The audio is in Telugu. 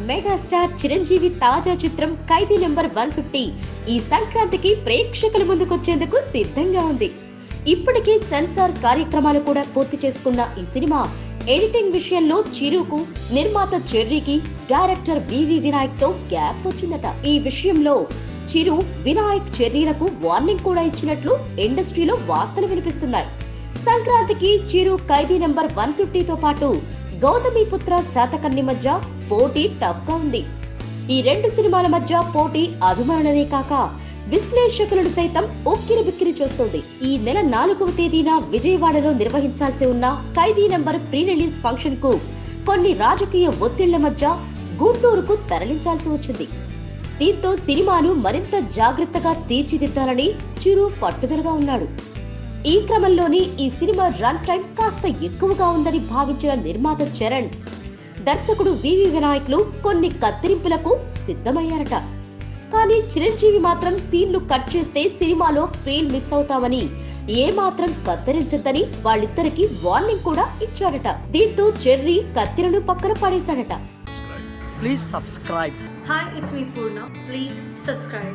మెగాస్టార్ చిరంజీవి తాజా చిత్రం ఖైదీ నెంబర్ 150 ఈ సంక్రాంతికి ప్రేక్షకుల ముందుకొచ్చేందుకు సిద్ధంగా ఉంది. ఇప్పటికే సెన్సార్ కార్యక్రమాలు కూడా పూర్తి చేసుకున్న ఈ సినిమా ఎడిటింగ్ విషయంలో చిరుకు, నిర్మాత చెర్రీకి, డైరెక్టర్ వివి వినాయక్ తో గ్యాప్ వచ్చిందట. ఈ విషయంలో చిరు, వినాయక్ చెర్రీలకు వార్నింగ్ కూడా ఇచ్చినట్లు ఇండస్ట్రీలో వార్తలు వినిపిస్తున్నాయి. సంక్రాంతికి చిరు ఖైదీ నెంబర్ 150తో పాటు గౌతమిపుత్ర శాతకర్ణి మధ్య పోటీ టఫ్ గా ఉంది. ఈ రెండు సినిమాల మధ్య పోటీ అభిమానులనే కాక విశ్లేషకులను సైతం ఉక్కిరి బిక్కిరి చేస్తోంది. ఈ నెల 4వ తేదీన విజయవాడలో నిర్వహించాల్సి ఉన్న ఖైదీ నెంబర్ ప్రీ రిలీజ్ ఫంక్షన్ కు కొన్ని రాజకీయ ఒత్తిళ్ల మధ్య గుంటూరుకు తరలించాల్సి వచ్చింది. దీంతో సినిమాను మరింత జాగ్రత్తగా తీర్చిదిద్దాలని చిరు పట్టుదలగా ఉన్నాడు. ఈ క్రమంలోని ఈ సినిమా రన్ టైం కాస్త ఎక్కువగా ఉందని భావించిన నిర్మాత చరణ్, దర్శకుడు వివి వినాయక్లు కొన్ని కత్తిరింపులకు సిద్ధమయ్యారట. కానీ చిరంజీవి మాత్రం సీన్లు కట్ చేస్తే సినిమాలో ఫెయిల్ మిస్ అవుతామని, ఏ మాత్రం కత్తిరించద్దని వాళ్ళిద్దరికి వార్నింగ్ కూడా ఇచ్చాడట. దీంతో చెర్రీ కత్తిరను పక్కన పడేశాడట. Please subscribe. Hi, it's me Purna. Please subscribe.